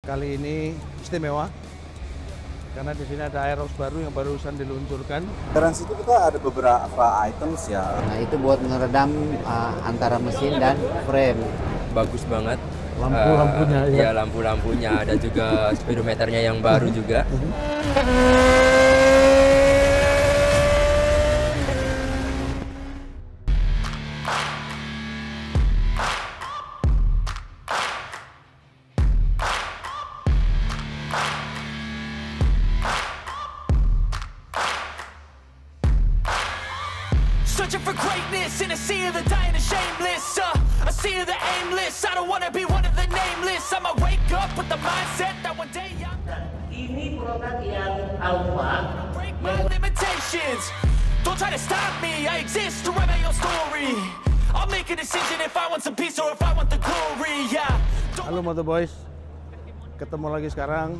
Kali ini istimewa karena di sini ada Aerox baru yang barusan diluncurkan. Garansi itu kita ada beberapa items ya. Nah itu buat ngeredam antara mesin dan frame. Bagus banget. Lampu-lampunya ya lampu-lampunya, ada juga speedometernya yang baru juga. Searching for greatness in a sea of the dying and shameless. A sea of the aimless. I don't wanna be one of the nameless. I'ma wake up with the mindset that one day I'm Ini produk yang alpha break my limitations. Don't try to stop me. I exist to write my own story. I'll make a decision if I want some peace or if I want the glory. Yeah. Halo Moto Boys, ketemu lagi sekarang.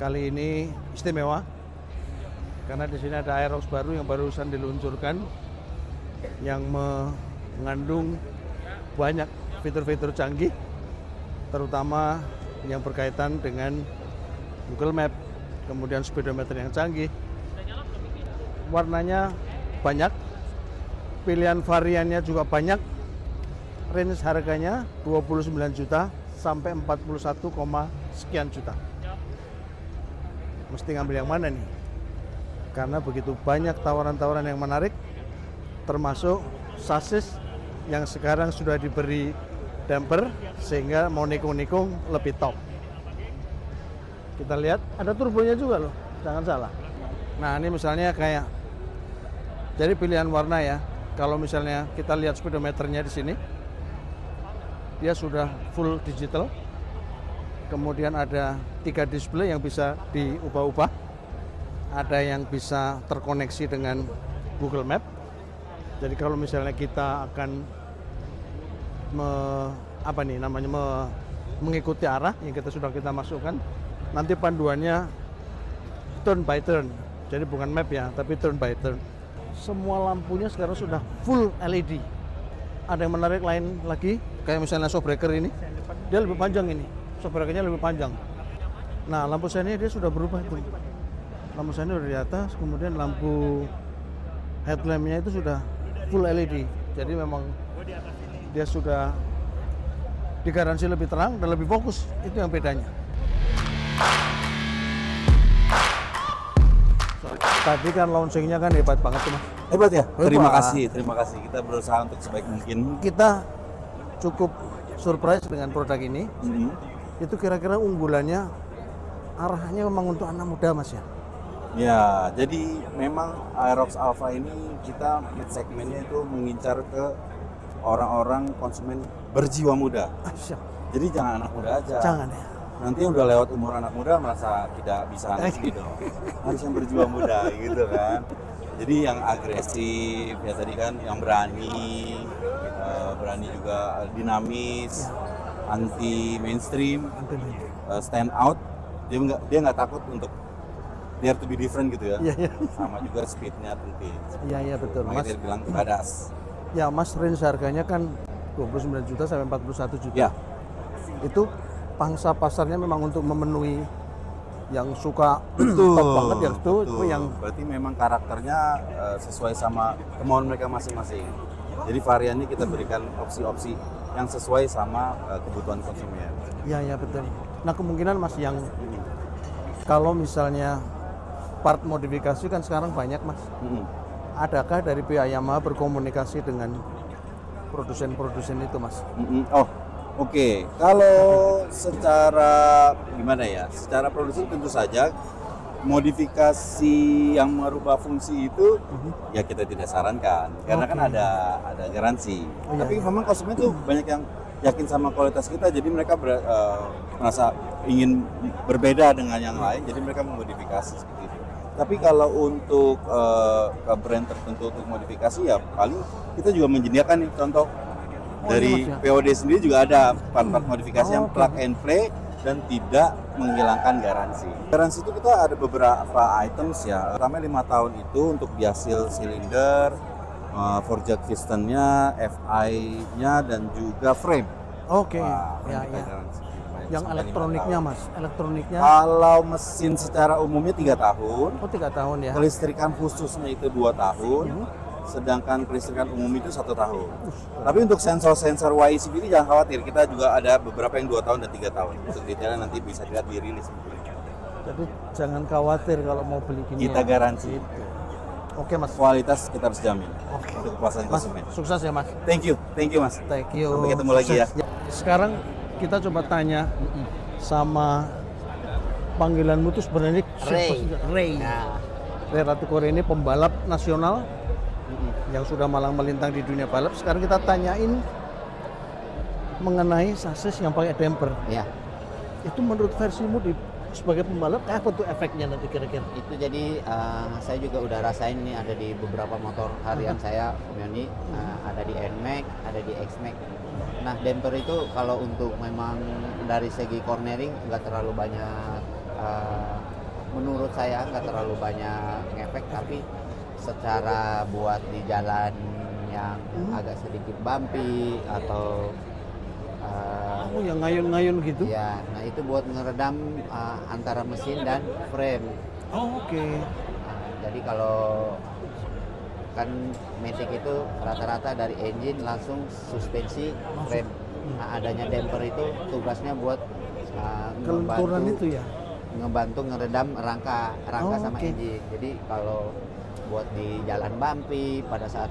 Kali ini istimewa karena di sini ada Aerox baru yang barusan diluncurkan yang mengandung banyak fitur-fitur canggih, terutama yang berkaitan dengan Google Map, kemudian speedometer yang canggih. Warnanya banyak, pilihan variannya juga banyak, range harganya 29 juta sampai 41, sekian juta. Mesti ngambil yang mana nih? Karena begitu banyak tawaran-tawaran yang menarik, termasuk sasis yang sekarang sudah diberi damper sehingga mau nikung-nikung lebih top. Kita lihat ada turbonya juga loh, jangan salah. Nah ini misalnya kayak jadi pilihan warna ya. Kalau misalnya kita lihat speedometernya di sini, dia sudah full digital. Kemudian ada 3 display yang bisa diubah-ubah. Ada yang bisa terkoneksi dengan Google Map. Jadi kalau misalnya kita akan mengikuti arah yang kita masukkan, nanti panduannya turn by turn. Jadi bukan map ya, tapi turn by turn. Semua lampunya sekarang sudah full LED. Ada yang menarik lain lagi, kayak misalnya shockbreaker ini, dia lebih panjang ini. Shockbreakernya lebih panjang. Nah, lampu sennya dia sudah berubah itu. Lampu sender di atas, kemudian lampu headlampnya itu sudah full LED. Jadi memang dia sudah digaransi lebih terang dan lebih fokus. Itu yang bedanya. Tadi kan launchingnya kan hebat banget tuh Mas. Hebat ya? Hebat. Terima kasih. Kita berusaha untuk sebaik mungkin. Kita cukup surprise dengan produk ini. Itu kira-kira unggulannya arahnya memang untuk anak muda Mas ya? Ya, jadi memang Aerox Alpha ini kita segmennya itu mengincar ke orang-orang konsumen berjiwa muda. Siap. Jadi jangan anak muda aja. Jangan ya. Nanti udah lewat umur anak muda merasa tidak bisa ngerti dong. Harus yang berjiwa muda gitu kan. Jadi yang agresif ya tadi kan, yang berani juga dinamis, anti mainstream, stand out. Dia nggak takut untuk dare to be different gitu ya. Iya. Sama juga speednya tentu. Iya betul Makanya Mas. dia bilang badass. Ya Mas, range harganya kan 29 juta sampai 41 juta. Ya. Itu pangsa pasarnya memang untuk memenuhi yang suka Betul. top banget ya itu yang berarti memang karakternya sesuai sama kemauan mereka masing-masing. Jadi variannya kita berikan opsi-opsi yang sesuai sama kebutuhan konsumen. ya betul. Nah kemungkinan Mas yang kalau misalnya part modifikasi kan sekarang banyak Mas. Adakah dari pihak Yamaha berkomunikasi dengan produsen-produsen itu Mas? Oh, oke. Kalau secara gimana ya? Secara produksi tentu saja modifikasi yang merubah fungsi itu ya kita tidak sarankan karena kan ada garansi. Tapi memang konsumen tuh banyak yang yakin sama kualitas kita, jadi mereka merasa ingin berbeda dengan yang lain, jadi mereka memodifikasi seperti itu. Tapi kalau untuk ke brand tertentu untuk modifikasi ya paling kita juga menyediakan nih contoh dari POD sendiri juga ada part-part modifikasi yang plug and play dan tidak menghilangkan garansi. Garansi itu kita ada beberapa items ya, pertama 5 tahun itu untuk biasil silinder, forged pistonnya, FI-nya dan juga frame. Oke. Wah, Ya. garansi. Yang sampai 5 elektroniknya tahun. mas, elektroniknya. Kalau mesin secara umumnya 3 tahun, Oh 3 tahun ya. kelistrikan khususnya itu 2 tahun, sedangkan kelistrikan umum itu 1 tahun. Tapi untuk sensor-sensor YCV ini jangan khawatir, kita juga ada beberapa yang 2 tahun dan 3 tahun. Untuk detailnya nanti bisa dilihat di rilis. Jadi jangan khawatir kalau mau beli gini. Kita ya. garansi. Oke mas. Kualitas kita harus jamin Oke. untuk kepuasan Mas, konsumen. sukses ya mas. Thank you mas. Thank you. Sampai ketemu lagi ya. Sukses. Sekarang kita coba tanya sama panggilanmu tuh sebenarnya siapa Ray. sih? Ray. Nah, Ray Ratu Korea ini pembalap nasional yang sudah malang melintang di dunia balap. Sekarang kita tanyain mengenai sasis yang pakai damper. ya Itu menurut versimu sebagai pembalap apa tuh efeknya nanti kira-kira? itu jadi saya juga udah rasain nih, ada di beberapa motor harian saya Om Yoni, ada di NMAX, ada di XMAX. Nah damper itu kalau untuk memang dari segi cornering nggak terlalu banyak, menurut saya nggak terlalu banyak ngefek, tapi secara buat di jalan yang agak sedikit bumpy atau Oh yang ngayun-ngayun gitu? ya, nah itu buat ngeredam antara mesin dan frame. Oh oke. Jadi kalau kan Matic itu rata-rata dari engine langsung suspensi frame. Nah adanya damper itu tugasnya buat Kelenturan itu ya? ngebantu ngeredam rangka Oh, sama oke. engine. Jadi kalau buat di jalan bumpy pada saat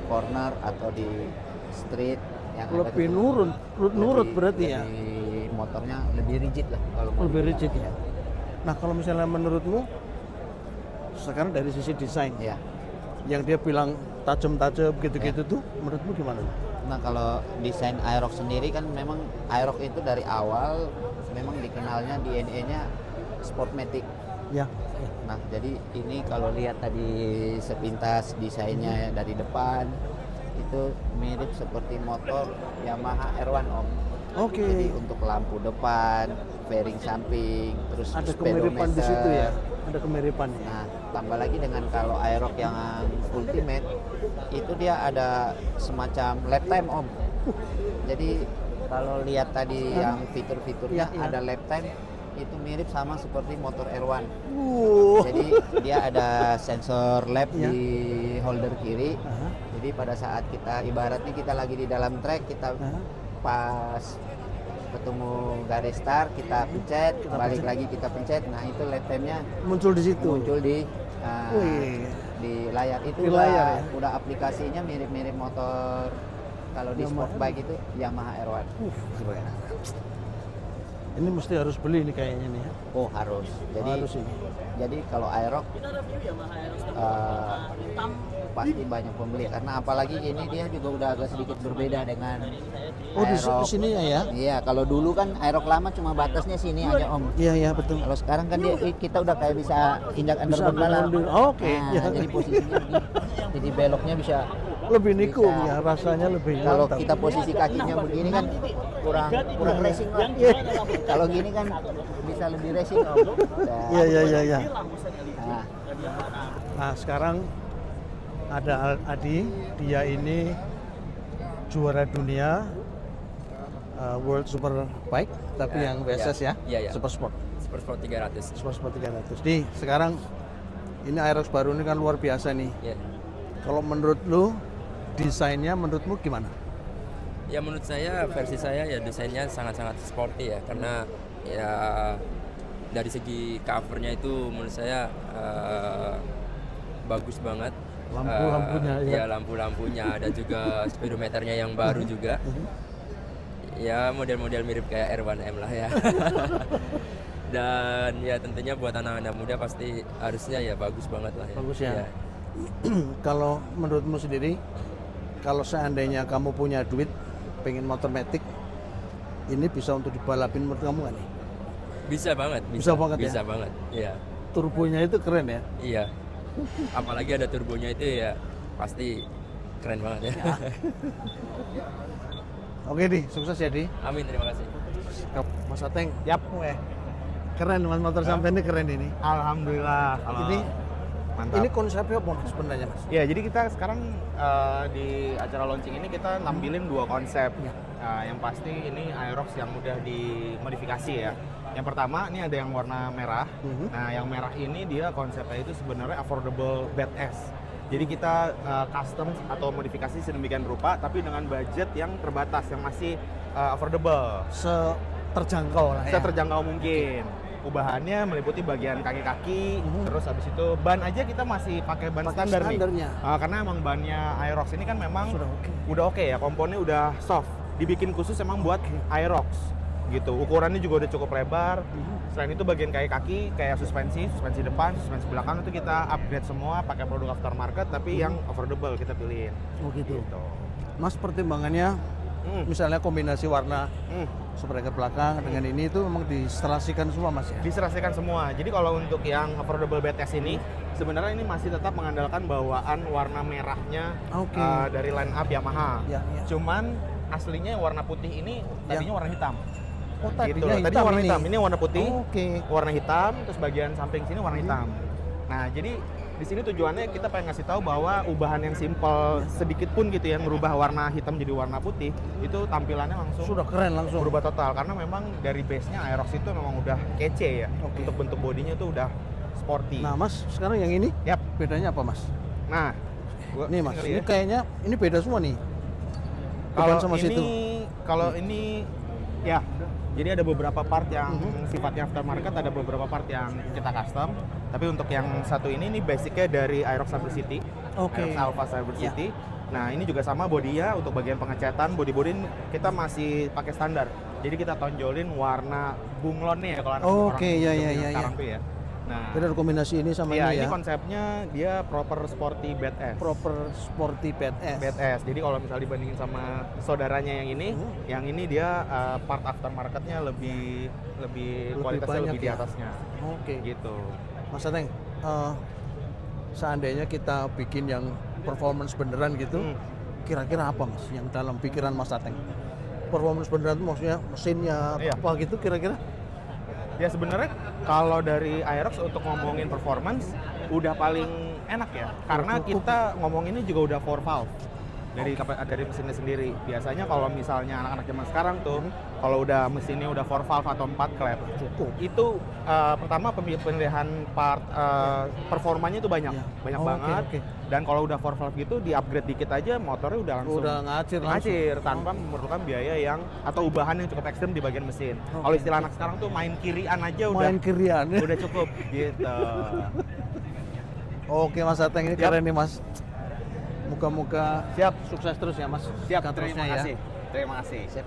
corner atau di street yang ada Lebih keturunan, nurut berarti ya? lebih motornya lebih rigid lah kalau mau Lebih dibilang. rigid ya? Nah kalau misalnya menurutmu sekarang dari sisi desain Ya. yang dia bilang tajam-tajam gitu-gitu tuh menurutmu gimana? Nah kalau desain Aerox sendiri kan memang Aerox itu dari awal memang dikenalnya DNA-nya Sportmatic. Ya. Nah jadi ini kalau lihat tadi sepintas desainnya dari depan itu mirip seperti motor Yamaha R1 Om. Oke. Jadi untuk lampu depan, fairing samping, terus Ada kemiripan di situ ya? Ada kemiripan. Nah, tambah lagi dengan kalau Aerox yang Ultimate itu dia ada semacam lap time Om. Jadi kalau lihat tadi yang fitur-fiturnya Iya, iya. ada lap time, itu mirip sama seperti motor R1. Wow. Jadi dia ada sensor lap Iya. di holder kiri. Aha. Jadi pada saat kita ibaratnya kita lagi di dalam track, kita Aha. pas ketemu garis start kita pencet, balik lagi kita pencet. Nah itu lap time-nya Muncul di situ. muncul di Wih. di layar itu. Di layar ya? Udah aplikasinya mirip-mirip motor kalau di Yamaha. sport bike itu Yamaha R1. Keren. Ini mesti harus beli nih kayaknya nih ya. Oh harus. Jadi Harus ini. jadi kalau Aerox pasti banyak pembeli karena apalagi ini dia juga udah agak sedikit berbeda dengan Oh di Aerox. sini ya? Iya, kalau dulu kan Aerox lama cuma batasnya sini aja Om. Iya iya betul. Kalau sekarang kan kita udah kayak bisa injak Bisa underboard malah. underboard. Oh, oke. Nah, Ya. jadi posisinya begini. Jadi beloknya bisa Lebih nikung Bisa. ya rasanya lebih kalau mantap. kita posisi kakinya begini kan kurang racing Om. Iya. Kalau gini kan bisa lebih racing Om. Nah, Iya iya iya iya. Nah, Nah sekarang ada Adi, dia ini juara dunia World Superbike, tapi yang VSS ya, Iya, iya. Super Sport, Super Sport 300. Super Sport 300. Nih sekarang ini Aerox baru ini kan luar biasa nih. Ya. Kalau menurut lu desainnya menurutmu gimana? Ya menurut saya versi saya ya desainnya sangat-sangat sporty ya, karena ya dari segi covernya itu menurut saya bagus banget. Lampu-lampunya, ya. Ya lampu-lampunya, ada juga speedometernya yang baru juga. Ya model-model mirip kayak R1M lah ya. Dan ya tentunya buat anak-anak muda pasti harusnya ya bagus banget lah ya. Bagus ya. Kalau menurutmu sendiri, kalau seandainya kamu punya duit, pengen motor Matic, ini bisa untuk dibalapin menurut kamu nggak nih? Bisa banget, Bisa banget ya? bisa banget. Iya. Turbonya itu keren ya? Iya. Apalagi ada turbonya itu ya pasti keren banget ya. Oke Di, sukses ya Di. Amin, terima kasih. Mas Ateng, yap. Keren mas motor sampai ini keren ini. Alhamdulillah. Ini Mantap. Ini konsepnya apa Mas sebenarnya Mas? Ya, jadi kita sekarang di acara launching ini kita nampilin 2 konsep. Ya. Yang pasti ini Aerox yang udah dimodifikasi ya. Yang pertama ini ada yang warna merah. Nah, yang merah ini dia konsepnya itu sebenarnya affordable badass. Jadi kita custom atau modifikasi sedemikian rupa, tapi dengan budget yang terbatas, yang masih affordable. Terjangkau lah ya. Seterjangkau mungkin. Ubahannya meliputi bagian kaki-kaki, terus habis itu ban aja kita masih pakai ban standar standarnya. nih. Karena emang bannya Aerox ini kan memang Sudah oke. udah oke ya, komponnya udah soft. Dibikin khusus emang buat Aerox gitu. Ukurannya juga udah cukup lebar. Selain itu bagian kaki kayak suspensi depan, suspensi belakang itu kita upgrade semua pakai produk aftermarket tapi yang affordable kita pilihin. Oh gitu. Gitu. Mas pertimbangannya misalnya kombinasi warna spreaker belakang dengan ini itu memang diserasikan semua Mas ya? Diserasikan semua. Jadi kalau untuk yang affordable badass ini sebenarnya ini masih tetap mengandalkan bawaan warna merahnya dari line up Yamaha. Ya. Cuman aslinya yang warna putih ini tadinya warna hitam. Oh tadinya Gitu. hitam, Tadinya warna ini. hitam. Ini warna putih. Oke. Warna hitam, terus bagian samping sini warna hitam. Nah, jadi di sini tujuannya kita pengen ngasih tahu bahwa ubahan yang simple sedikit pun gitu yang merubah warna hitam jadi warna putih itu tampilannya langsung Sudah keren langsung. berubah total karena memang dari base-nya Aerox itu memang udah kece ya. Untuk bentuk bodinya itu udah sporty. Nah Mas sekarang yang ini Yap. bedanya apa Mas? Nah, Nih Mas, ngeri ini ya. kayaknya ini beda semua nih. Kalau Depan sama ini situ. kalau ini ya jadi ada beberapa part yang sifatnya aftermarket, ada beberapa part yang kita custom. Tapi untuk yang satu ini basicnya dari Aerox Cyber City, Oke. Aerox Alpha Cyber City. Nah ini juga sama bodinya, untuk bagian pengecatan body kita masih pakai standar. Jadi kita tonjolin warna bunglonnya ya kalau anak Oke, ya, zaman ya. sekarang tuh ya. Nah, Jadi ada kombinasi ini sama ya, ini ini ya. konsepnya dia proper sporty badass. Proper sporty badass. Badass. Jadi kalau misalnya dibandingin sama saudaranya yang ini dia part aftermarketnya lebih kualitasnya banyak lebih di ya? atasnya. Oke. Gitu. Mas Ateng, seandainya kita bikin yang performance beneran gitu, kira-kira apa Mas yang dalam pikiran Mas Ateng? Performance beneran itu maksudnya mesinnya atau Iya. apa gitu kira-kira? Ya sebenarnya kalau dari Aerox untuk ngomongin performance udah paling enak ya. Karena kita ngomonginnya juga udah 4 valve dari mesinnya sendiri. Biasanya kalau misalnya anak-anak zaman sekarang tuh kalau udah mesinnya udah 4 valve atau 4 klep Cukup. itu pertama pemilihan part performanya itu banyak Oh, banget. oke. Dan kalau udah 4 valve gitu di upgrade dikit aja motornya udah langsung Udah ngacir tanpa memerlukan biaya yang atau ubahan yang cukup ekstrim di bagian mesin. Kalau istilah anak sekarang tuh main kirian aja udah kirian. udah cukup gitu. Oke Mas Ateng, ini keren nih Mas. Muka-muka Siap. sukses terus ya Mas. Siap, Terusnya terima ya. kasih. Terima kasih. Sip.